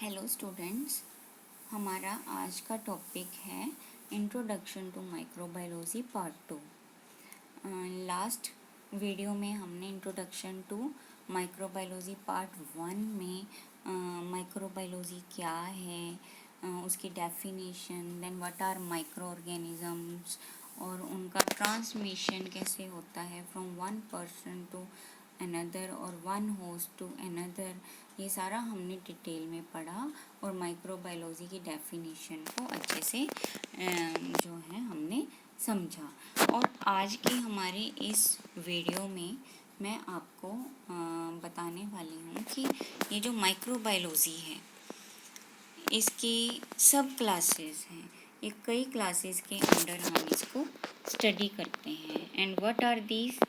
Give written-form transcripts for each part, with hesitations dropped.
Hello students, हमारा आज का टॉपिक है introduction to microbiology part 2। Last video में हमने इंट्रोडक्शन टू माइक्रोबायोलॉजी पार्ट 1 में माइक्रोबायोलॉजी क्या है, उसकी definition, then what are micro organisms और उनका ट्रांसमिशन कैसे होता है from one person to another और वन होस्ट टू अनदर, ये सारा हमने डिटेल में पढ़ा और माइक्रोबायोलॉजी की डेफिनेशन को अच्छे से जो है हमने समझा। और आज के हमारे इस वीडियो में मैं आपको बताने वाली हूँ कि ये जो माइक्रोबायोलॉजी है इसकी सब क्लासेस हैं, ये कई क्लासेस के अंडर हम इसको स्टडी करते हैं। एंड व्हाट आर दीज,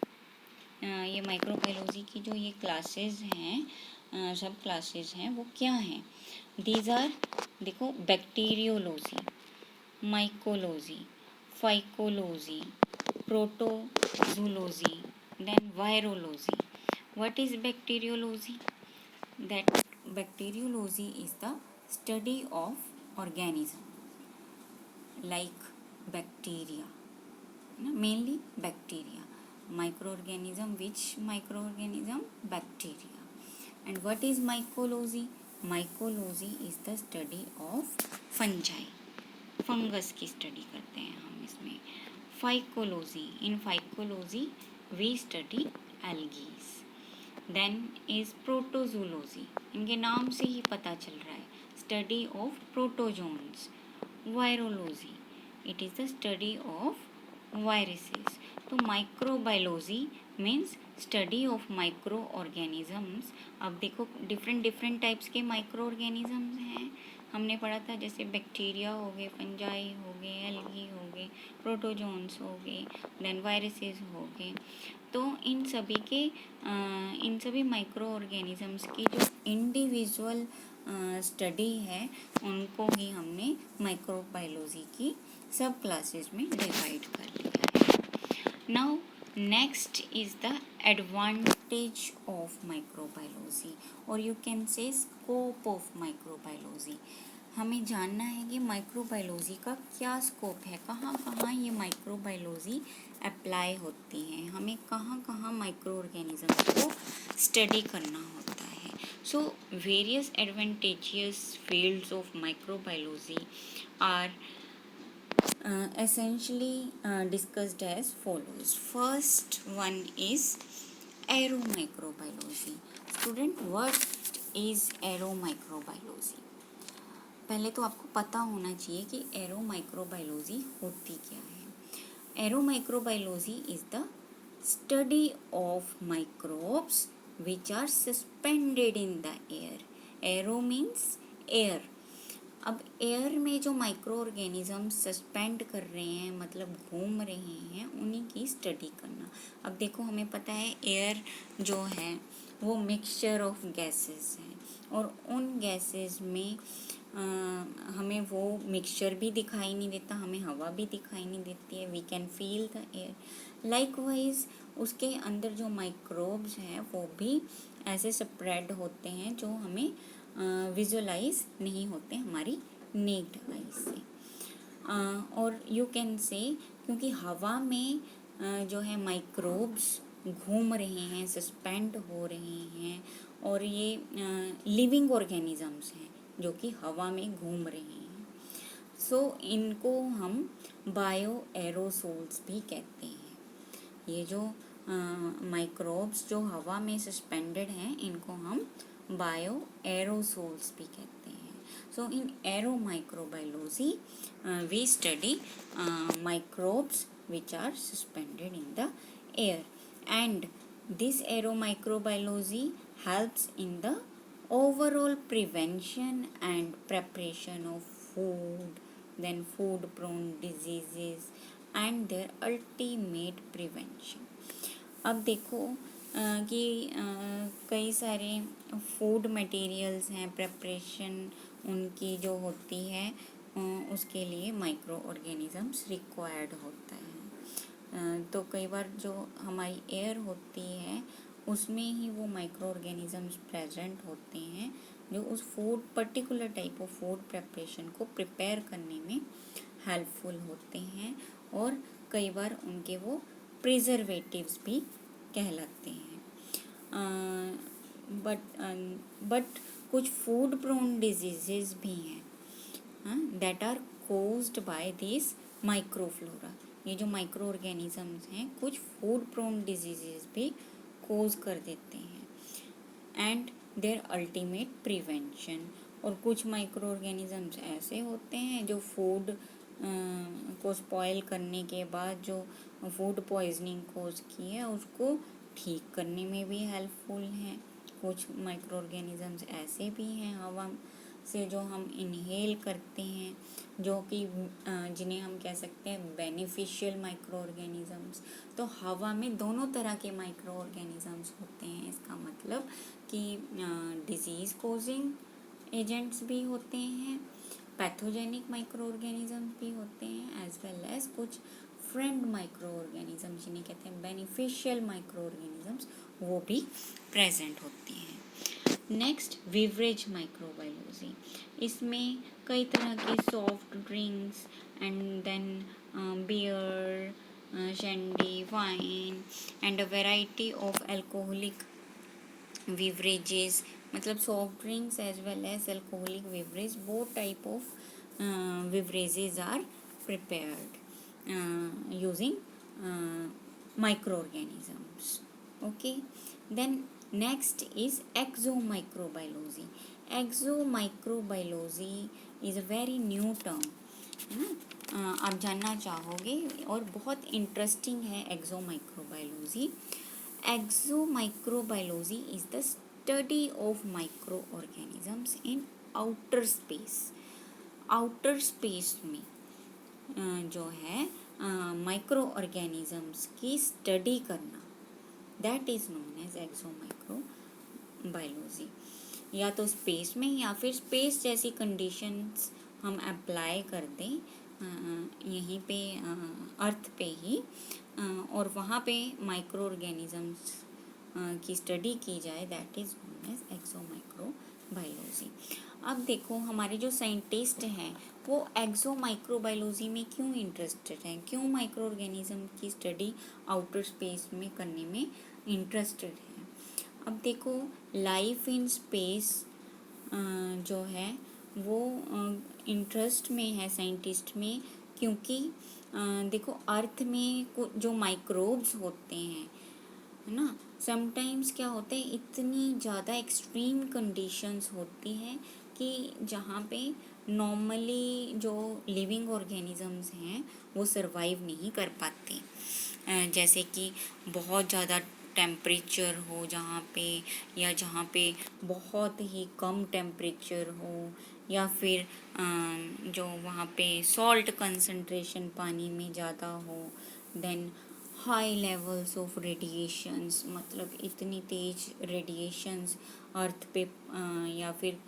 ये माइक्रोबायोलॉजी की जो ये क्लासेस हैं, सब क्लासेस हैं, वो क्या हैं? दीज आर, देखो, bacteriology, mycology, phycology, protozoology, then virology. What is bacteriology? That bacteriology is the study of organism like bacteria, mainly bacteria. Microorganism, which microorganism? Bacteria. And what is mycology? Mycology is the study of fungi. Fungus की study करते हैं हम इसमें। Phycology, in phycology we study algae. Then is protozoology, इनके नाम से ही पता चल रहा है, study of protozoans. Virology, it is the study of viruses. तो microbiology means study of micro organisms. अब देखो, डिफरेंट डिफरेंट टाइप्स के माइक्रो ऑर्गेनिजम्स हैं, हमने पढ़ा था, जैसे बैक्टीरिया हो गए, फंजाई हो गए, एल्गी हो गए, प्रोटोजोन्स हो गए, देन वायरसेस हो गए। तो इन सभी माइक्रो ऑर्गेनिजम्स की जो इंडिविजुअल स्टडी है उनको ही हमने माइक्रोबायोलॉजी की सब क्लासेस में डिवाइड कर लिया है। Now next is the advantage of microbiology, और you can say scope of microbiology. हमें जानना है कि माइक्रोबायोलॉजी का क्या स्कोप है, कहाँ कहाँ ये माइक्रोबायोलॉजी अप्लाई होती है, हमें कहाँ कहाँ माइक्रो ऑर्गेनिजम्स को स्टडी करना होता है। So various advantageous fields of microbiology are essentially discussed as follows. First one is aeromicrobiology. Student, what is aeromicrobiology? पहले तो आपको पता होना चाहिए कि एरोमाइक्रोबायोलॉजी होती क्या है। Aeromicrobiology is the study of microbes which are suspended in the air. Aero means air. अब एयर में जो माइक्रो ऑर्गेनिज्म सस्पेंड कर रहे हैं, मतलब घूम रहे हैं, उन्हीं की स्टडी करना। अब देखो, हमें पता है एयर जो है वो मिक्सचर ऑफ गैसेस है, और उन गैसेस में हमें वो मिक्सचर भी दिखाई नहीं देता, हमें हवा भी दिखाई नहीं देती है, we can feel the air. Likewise उसके अंदर जो माइक्रोब्स हैं वो भी ऐसे स्प्रेड होते हैं जो हमें विजुअलाइज नहीं होते हमारी नेक्ड आइज से। और यू कैन से, क्योंकि हवा में जो है माइक्रोब्स घूम रहे हैं, सस्पेंड हो रहे हैं, और ये लिविंग ऑर्गेनिजम्स हैं जो कि हवा में घूम रहे हैं। सो इनको हम बायो एरोसोल्स भी कहते हैं। ये जो माइक्रोब्स जो हवा में सस्पेंडेड हैं, इनको हम बायो एरोसोल्स भी कहते हैं। So in aeromicrobiology we study microbes which are suspended in the air, and this aeromicrobiology helps in the overall prevention and preparation of food, then food prone diseases and their ultimate prevention. अब देखो कि कई सारे food materials हैं, preparation उनकी जो होती है उसके लिए माइक्रो ऑर्गेनिजम्स रिक्वायर्ड होता है। तो कई बार जो हमारी एयर होती है उसमें ही वो माइक्रो ऑर्गेनिजम्स प्रेजेंट होते हैं जो उस food particular type of food preparation को प्रिपेयर करने में हेल्पफुल होते हैं, और कई बार उनके वो प्रिजर्वेटिव्स भी कहलाते हैं। बट कुछ फूड प्रोन डिजीजेस भी हैं that are caused by this microflora. ये जो माइक्रो ऑर्गेनिजम्स हैं कुछ फूड प्रोन डिजीजेस भी कोज कर देते हैं एंड देयर अल्टीमेट प्रिवेंशन। और कुछ माइक्रो ऑर्गेनिजम्स ऐसे होते हैं जो फूड को स्पॉइल करने के बाद जो फूड पॉइजनिंग कोज की है उसको ठीक करने में भी हेल्पफुल हैं। कुछ माइक्रो ऑर्गेनिजम्स ऐसे भी हैं हवा से जो हम इनहेल करते हैं, जो कि जिन्हें हम कह सकते हैं बेनिफिशियल माइक्रो ऑर्गेनिजम्स। तो हवा में दोनों तरह के माइक्रो ऑर्गेनिजम्स होते हैं। इसका मतलब कि डिजीज़ कोजिंग एजेंट्स भी होते हैं, पैथोजेनिक माइक्रो ऑर्गेनिजम्स भी होते हैं, एज वेल एज कुछ फ्रेंड माइक्रो ऑर्गेनिजम्स जिन्हें कहते हैं बेनिफिशियल माइक्रो ऑर्गेनिजम्स, वो भी प्रेजेंट होते हैं। Next, beverage microbiology. इसमें कई तरह के soft drinks and then beer, shandy, wine and a variety of alcoholic beverages, मतलब soft drinks as well as alcoholic beverage, both type of beverages are prepared using microorganisms. Okay, then next is exomicrobiology. Exomicrobiology is a very new term, है ना। आप जानना चाहोगे और बहुत interesting है एक्सोमाइक्रोबायोलॉजी। Exomicrobiology is the study of microorganisms in outer space. Outer space में जो है माइक्रो ऑर्गेनिजम्स की स्टडी करना, दैट इज़ नोन एज एक्सोमाइक्रोबायोलॉजी। या तो स्पेस में या फिर स्पेस जैसी कंडीशंस हम अप्लाई कर दें यहीं पे अर्थ पे ही, और वहाँ पे माइक्रो ऑर्गेनिजम्स की स्टडी की जाए, दैट इज़ नोन एज एक्सोमाइक्रोबायोलॉजी। अब देखो हमारे जो साइंटिस्ट हैं वो एक्सोमाइक्रोबायोलॉजी में क्यों इंटरेस्टेड हैं, क्यों माइक्रो ऑर्गेनिज्म की स्टडी आउटर स्पेस में करने में इंटरेस्टेड हैं। अब देखो लाइफ इन स्पेस जो है वो इंटरेस्ट में है साइंटिस्ट में, क्योंकि देखो अर्थ में जो माइक्रोब्स होते हैं, है ना, समटाइम्स क्या होता है इतनी ज़्यादा एक्सट्रीम कंडीशंस होती हैं कि जहाँ पे नॉर्मली जो लिविंग ऑर्गेनिजम्स हैं वो सरवाइव नहीं कर पाते। जैसे कि बहुत ज़्यादा टेम्परेचर हो जहाँ पे, या जहाँ पे बहुत ही कम टेम्परेचर हो, या फिर जो वहाँ पे सॉल्ट कंसंट्रेशन पानी में ज़्यादा हो, then high levels of radiations, मतलब इतनी तेज रेडिएशंस अर्थ पे या फिर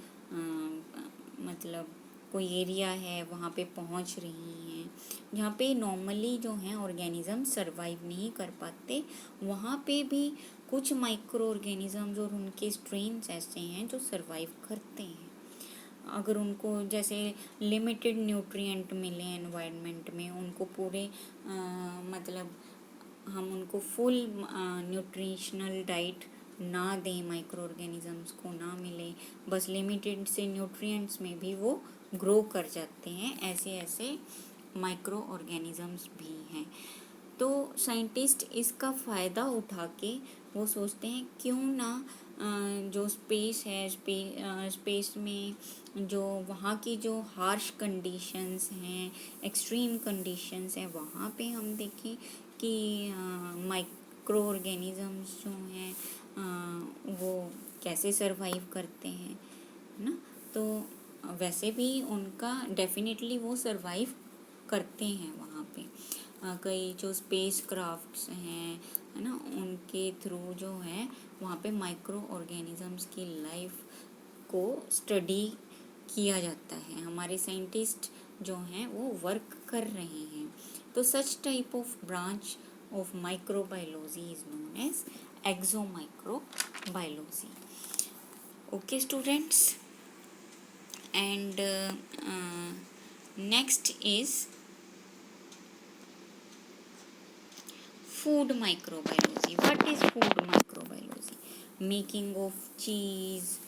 मतलब कोई एरिया है वहाँ पे पहुँच रही हैं जहाँ पे नॉर्मली जो हैं ऑर्गेनिज़म सरवाइव नहीं कर पाते, वहाँ पे भी कुछ माइक्रो ऑर्गेनिज़म्स और उनके स्ट्रेन्स ऐसे हैं जो सरवाइव करते हैं। अगर उनको जैसे लिमिटेड न्यूट्रिएंट मिले एनवायरनमेंट में, उनको पूरे मतलब हम उनको फुल न्यूट्रिशनल डाइट ना दें, माइक्रो ऑर्गेनिजम्स को ना मिले, बस लिमिटेड से न्यूट्रिएंट्स में भी वो ग्रो कर जाते हैं, ऐसे ऐसे माइक्रो ऑर्गेनिजम्स भी हैं। तो साइंटिस्ट इसका फ़ायदा उठा के वो सोचते हैं क्यों ना जो स्पेस है स्पेस में जो वहाँ की जो हार्श कंडीशंस हैं, एक्सट्रीम कंडीशंस हैं, वहाँ पे हम देखें कि माइक्रो ऑर्गेनिजम्स जो हैं वो कैसे सरवाइव करते हैं, है ना। तो वैसे भी उनका डेफिनेटली वो सरवाइव करते हैं वहाँ पे। कई जो स्पेस क्राफ्ट्स हैं, है ना, उनके थ्रू जो है वहाँ पे माइक्रो ऑर्गेनिजम्स की लाइफ को स्टडी किया जाता है। हमारे साइंटिस्ट जो हैं वो वर्क कर रहे हैं। तो such type of branch of microbiology is known as exomicrobiology. Okay students, and next is food microbiology. What is food microbiology? Making of cheese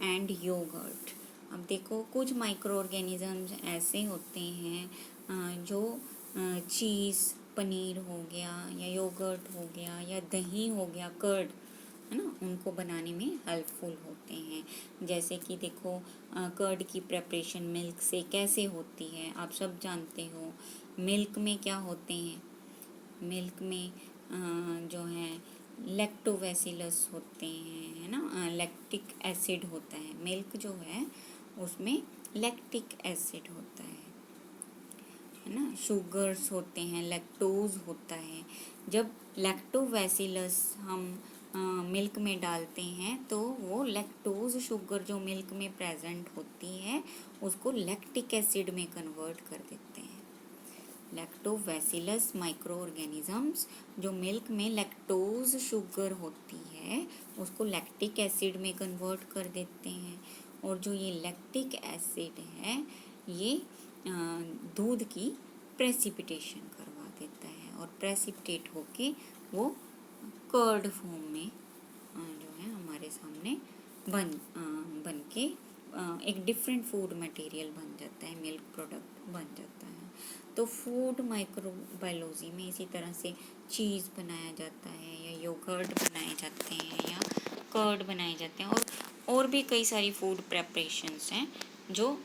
and yogurt. अब देखो कुछ माइक्रो ऑर्गेनिजम्स ऐसे होते हैं जो चीज़, पनीर हो गया या योगर्ट हो गया या दही हो गया, कर्ड है ना, उनको बनाने में हेल्पफुल होते हैं। जैसे कि देखो कर्ड की प्रेपरेशन मिल्क से कैसे होती है, आप सब जानते हो। मिल्क में क्या होते हैं, मिल्क में जो है लैक्टोबैसिलस होते हैं, है ना, लैक्टिक एसिड होता है। मिल्क जो है उसमें लैक्टिक एसिड होता है ना, शुगर्स होते हैं, लैक्टोज होता है। जब लैक्टोबैसिलस हम मिल्क में डालते हैं तो वो लैक्टोज शुगर जो मिल्क में प्रेजेंट होती है उसको लैक्टिक एसिड में कन्वर्ट कर देते हैं। लैक्टोबैसिलस माइक्रो ऑर्गेनिजम्स जो मिल्क में लैक्टोज शुगर होती है उसको लैक्टिक एसिड में कन्वर्ट कर देते हैं। और जो ये लैक्टिक एसिड है ये दूध की प्रेसिपिटेशन करवा देता है और प्रेसिपिटेट होके वो कर्ड फॉर्म में जो है हमारे सामने बन के एक डिफरेंट फूड मटेरियल बन जाता है, मिल्क प्रोडक्ट बन जाता है। तो फूड माइक्रोबायोलॉजी में इसी तरह से चीज़ बनाया जाता है या योगर्ट बनाए जाते हैं या कर्ड बनाए जाते हैं और भी कई सारी फूड प्रेपरेशंस हैं जो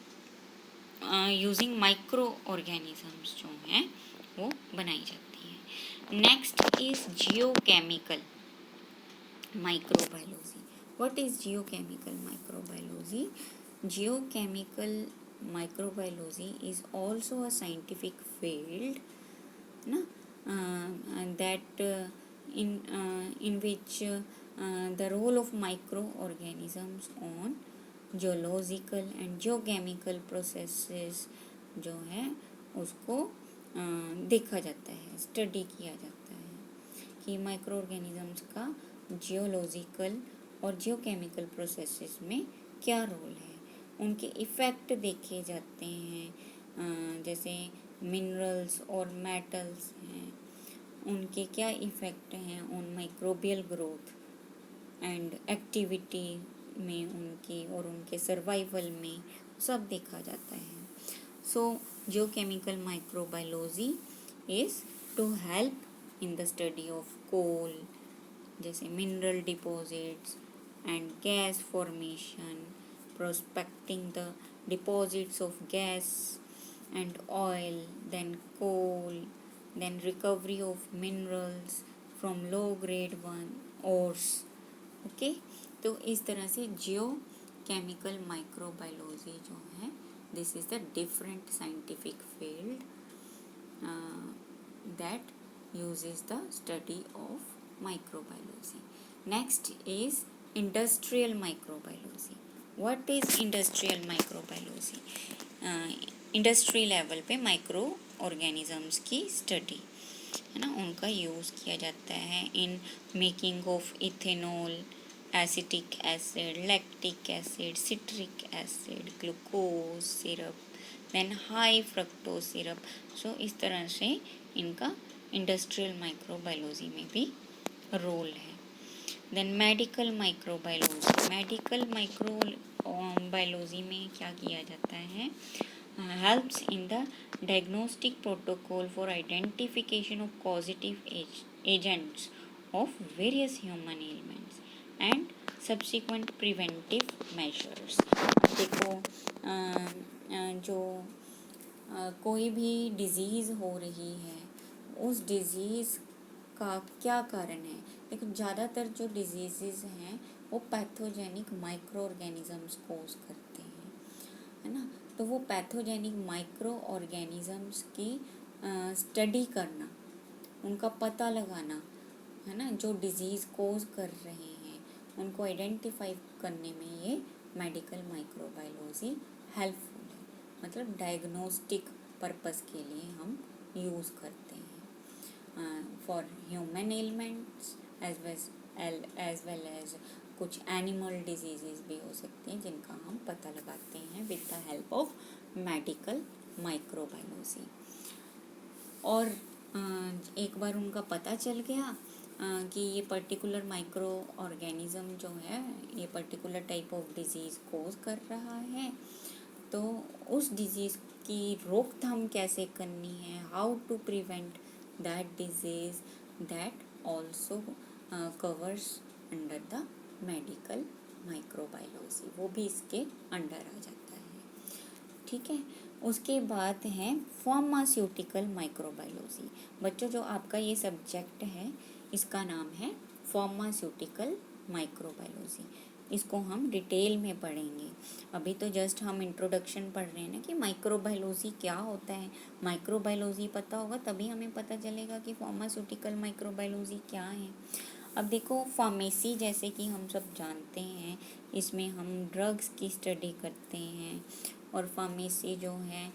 यूजिंग माइक्रो ऑर्गेनिजम्स जो हैं वो बनाई जाती हैं। Next is geochemical microbiology. What is geochemical microbiology? Geochemical microbiology is also a scientific field na, that in which the role of microorganisms on geological and geochemical processes जो है उसको देखा जाता है, स्टडी किया जाता है कि माइक्रो ऑर्गेनिजम्स का जियोलॉजिकल और जियोकेमिकल प्रोसेसेस में क्या रोल है, उनके इफ़ेक्ट देखे जाते हैं। जैसे मिनरल्स और मेटल्स हैं, उनके क्या इफ़ेक्ट हैं on microbial growth and activity में उनकी और उनके सर्वाइवल में सब देखा जाता है। So geochemical microbiology is to help in the study of coal, जैसे mineral deposits and gas formation, prospecting the deposits of gas and oil, then coal, then recovery of minerals from low grade one ores. Okay, तो इस तरह से geo chemical microbiology जो है this is the different scientific field that uses the study of microbiology. Next is industrial microbiology. What is industrial microbiology? Industry level पे micro organisms की study है ना, उनका यूज़ किया जाता है in making of ethanol, acetic acid, lactic acid, citric acid, glucose syrup, then high fructose syrup. So इस तरह से इनका इंडस्ट्रियल माइक्रोबायोलॉजी में भी रोल है। Then medical microbiology, medical microbiology में क्या किया जाता है, helps in the diagnostic protocol for identification of positive agents of various human elements and subsequent preventive measures. देखो जो कोई भी डिजीज़ हो रही है उस डिज़ीज़ का क्या कारण है। देखो ज़्यादातर जो डिजीज़ हैं वो पैथोजेनिक माइक्रो ऑर्गेनिजम्स कोज करते हैं, है ना। तो वो पैथोजेनिक माइक्रो ऑर्गेनिजम्स की स्टडी करना, उनका पता लगाना, है ना, जो डिज़ीज़ कोज कर रहे हैं उनको आइडेंटिफाई करने में ये मेडिकल माइक्रोबायोलॉजी हेल्पफुल है। मतलब डायग्नोस्टिक पर्पस के लिए हम यूज़ करते हैं for human ailments as well as कुछ एनिमल डिजीजेस भी हो सकती हैं जिनका हम पता लगाते हैं with the help of medical microbiology. और एक बार उनका पता चल गया कि ये पर्टिकुलर माइक्रो ऑर्गेनिज्म जो है ये पर्टिकुलर टाइप ऑफ डिजीज़ कोज कर रहा है, तो उस डिजीज़ की रोकथाम कैसे करनी है, how to prevent that disease, that also covers under the medical microbiology, वो भी इसके अंडर आ जाता है। ठीक है, उसके बाद है फार्मास्यूटिकल माइक्रोबायोलॉजी। बच्चों जो आपका ये सब्जेक्ट है इसका नाम है फार्मास्यूटिकल माइक्रोबायोलॉजी। इसको हम डिटेल में पढ़ेंगे। अभी तो जस्ट हम इंट्रोडक्शन पढ़ रहे हैं ना कि माइक्रोबायोलॉजी क्या होता है। माइक्रोबायोलॉजी पता होगा तभी हमें पता चलेगा कि फार्मास्यूटिकल माइक्रोबायोलॉजी क्या है। अब देखो, फार्मेसी जैसे कि हम सब जानते हैं इसमें हम ड्रग्स की स्टडी करते हैं, और फार्मेसी जो है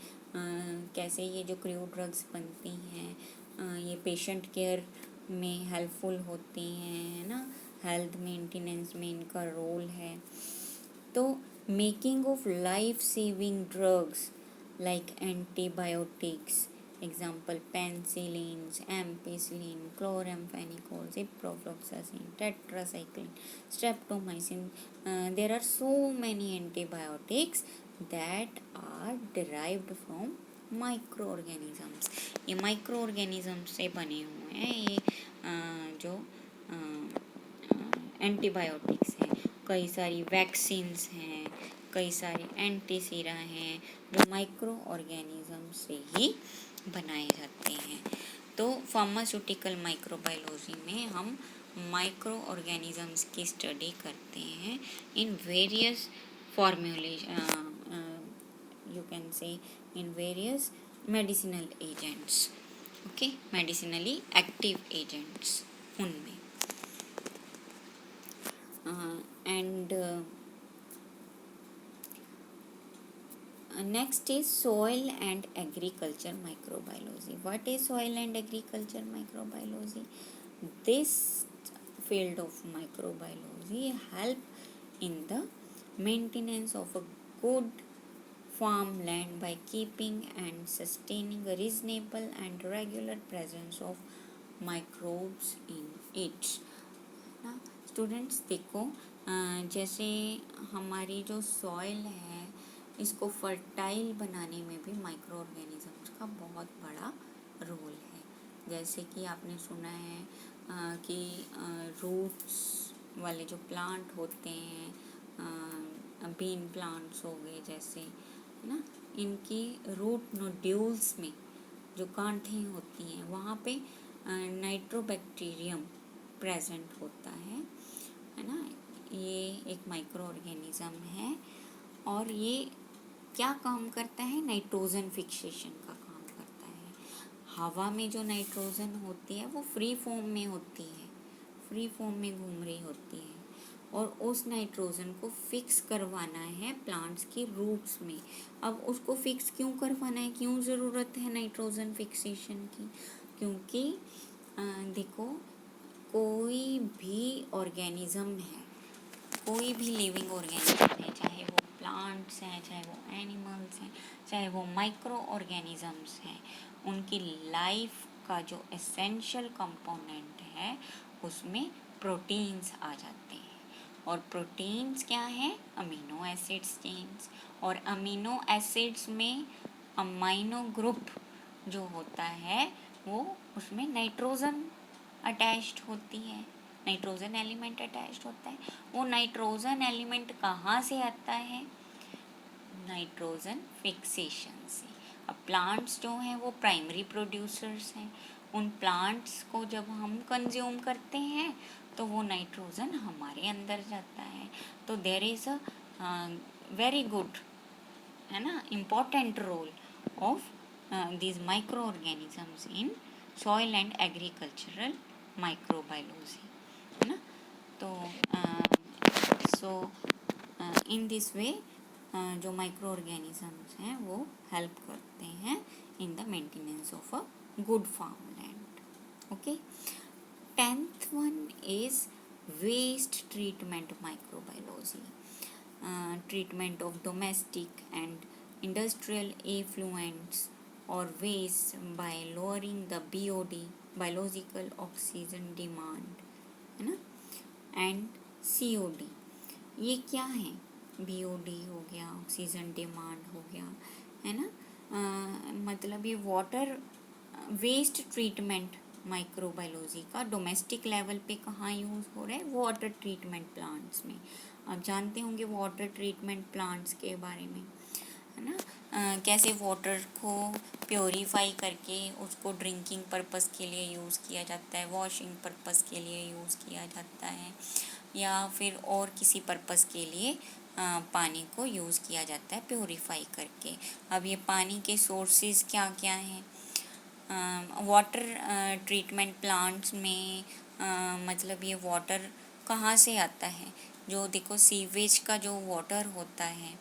कैसे ये जो क्रू ड्रग्स बनती हैं ये पेशेंट केयर में हेल्पफुल होती हैं, है ना, हेल्थ मेंटेनेंस में इनका रोल है। तो making of life saving drugs like antibiotics, example penicillin, ampicillin, chloramphenicol, ciprofloxacin, tetracycline, streptomycin. There are so many antibiotics that are derived from microorganisms. ये माइक्रोऑर्गेनिजम्स से बने हुए हैं ये जो एंटीबायोटिक्स हैं। कई सारी वैक्सीन्स हैं, कई सारे एंटीसीरा हैं जो माइक्रो ऑर्गेनिज्म से ही बनाए जाते हैं। तो फार्मास्यूटिकल माइक्रोबायोलॉजी में हम माइक्रो ऑर्गेनिजम्स की स्टडी करते हैं in various formulation, you can से in various medicinal agents, okay, medicinally active agents उनमें। And next is soil and agriculture microbiology. What is soil and agriculture microbiology? This field of microbiology help in the maintenance of a good farmland by keeping and sustaining a reasonable and regular presence of microbes in it. ना students देखो, जैसे हमारी जो soil है इसको fertile बनाने में भी माइक्रो ऑर्गेनिजम्स का बहुत बड़ा रोल है। जैसे कि आपने सुना है कि रूट्स वाले जो प्लांट होते हैं, बीन प्लांट्स हो गए जैसे, है ना, इनकी रूट नोड्यूल्स में जो गांठें होती हैं वहाँ पे नाइट्रोबैक्टीरियम प्रेजेंट होता है ना। ये एक माइक्रो ऑर्गेनिज्म है और ये क्या काम करता है, नाइट्रोजन फिक्सेशन का काम करता है। हवा में जो नाइट्रोजन होती है वो फ्री फॉर्म में होती है, फ्री फॉर्म में घूम रही होती है, और उस नाइट्रोजन को फिक्स करवाना है प्लांट्स की रूट्स में। अब उसको फिक्स क्यों करवाना है, क्यों ज़रूरत है नाइट्रोजन फिक्सेशन की? क्योंकि देखो, कोई भी ऑर्गेनिज्म है, कोई भी लिविंग ऑर्गेनिज्म है, चाहे वो प्लांट्स हैं, चाहे वो एनिमल्स हैं, चाहे वो माइक्रो ऑर्गेनिजम्स हैं, उनकी लाइफ का जो एसेंशियल कंपोनेंट है उसमें प्रोटीन्स आ जाते हैं। और प्रोटीन्स क्या है, अमीनो एसिड्स चेन्स, और अमीनो एसिड्स में अमाइनो ग्रुप जो होता है वो उसमें नाइट्रोजन अटैच्ड होती है, नाइट्रोजन एलिमेंट अटैच्ड होता है। वो नाइट्रोजन एलिमेंट कहाँ से आता है, नाइट्रोजन फिक्सेशन से। अब प्लांट्स जो हैं वो प्राइमरी प्रोड्यूसर्स हैं, उन प्लांट्स को जब हम कंज्यूम करते हैं तो वो नाइट्रोजन हमारे अंदर जाता है। तो there is a very good, है ना, important role of these microorganisms in soil and agricultural microbiology, है ना। तो इन दिस वे जो माइक्रो ऑर्गेनिजम्स हैं वो हेल्प करते हैं in the maintenance of a good farm land. Okay, 10th one is waste treatment microbiology, treatment of domestic and industrial effluents or waste by lowering the BOD, biological oxygen demand, है ना, and COD। ये क्या है? BOD हो गया, oxygen demand हो गया, है ना। मतलब ये वाटर वेस्ट ट्रीटमेंट माइक्रोबायोलॉजी का डोमेस्टिक लेवल पे कहाँ यूज़ हो रहा है? वाटर ट्रीटमेंट प्लांट्स में। आप जानते होंगे वाटर ट्रीटमेंट प्लांट्स के बारे में, है ना। कैसे वाटर को प्योरीफाई करके उसको ड्रिंकिंग पर्पस के लिए यूज़ किया जाता है, वॉशिंग पर्पस के लिए यूज़ किया जाता है, या फिर और किसी पर्पस के लिए पानी को यूज़ किया जाता है प्योरीफाई करके। अब ये पानी के सोर्सेज क्या क्या हैं? वाटर ट्रीटमेंट प्लांट्स में मतलब ये वाटर कहाँ से आता है? जो देखो सीवेज का जो वाटर होता है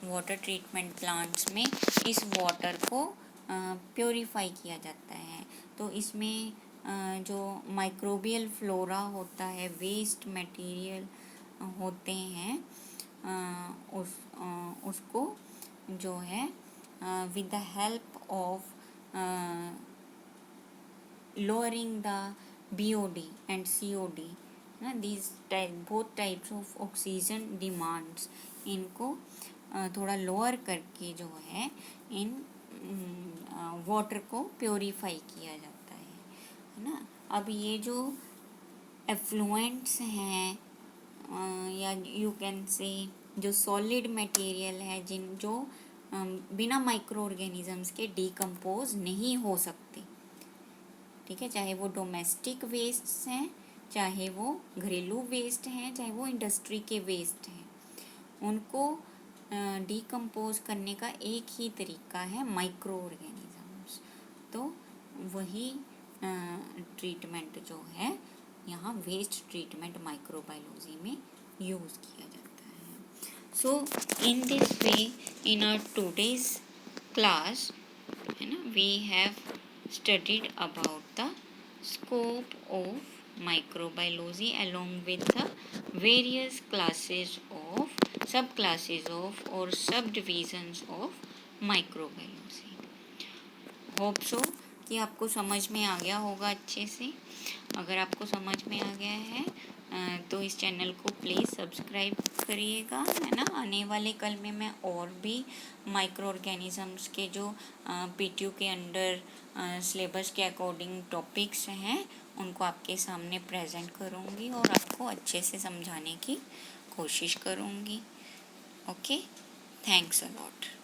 वाटर ट्रीटमेंट प्लांट्स में, इस वाटर को प्योरीफाई किया जाता है। तो इसमें जो माइक्रोबियल फ्लोरा होता है, वेस्ट मटेरियल होते हैं, उसको जो है with the help of lowering the BOD and COD, ना, these both types of oxygen demands, इनको थोड़ा लोअर करके जो है इन वाटर को प्योरीफाई किया जाता है ना। अब ये जो एफ्लुएंट्स हैं या यू कैन से जो सॉलिड मटेरियल है जो बिना माइक्रो ऑर्गेनिजम्स के डिकम्पोज नहीं हो सकते, ठीक है, चाहे वो डोमेस्टिक वेस्ट हैं, चाहे वो घरेलू वेस्ट हैं, चाहे वो इंडस्ट्री के वेस्ट हैं, उनको डिकम्पोज करने का एक ही तरीका है माइक्रो ऑर्गेनिजम्स। तो वही ट्रीटमेंट जो है यहाँ वेस्ट ट्रीटमेंट माइक्रोबायोलॉजी में यूज़ किया जाता है। So in this way in our today's class, है ना, we have studied about the scope of microbiology along with the various classes of subclasses of or subdivisions of microbiology. Hope so कि आपको समझ में आ गया होगा अच्छे से। अगर आपको समझ में आ गया है तो इस चैनल को प्लीज़ सब्सक्राइब करिएगा, है ना। आने वाले कल में मैं और भी माइक्रो ऑर्गेनिजम्स के जो PTU के अंडर सिलेबस के अकॉर्डिंग टॉपिक्स हैं उनको आपके सामने प्रेजेंट करूँगी और आपको अच्छे से समझाने की कोशिश करूँगी। Okay, thanks a lot.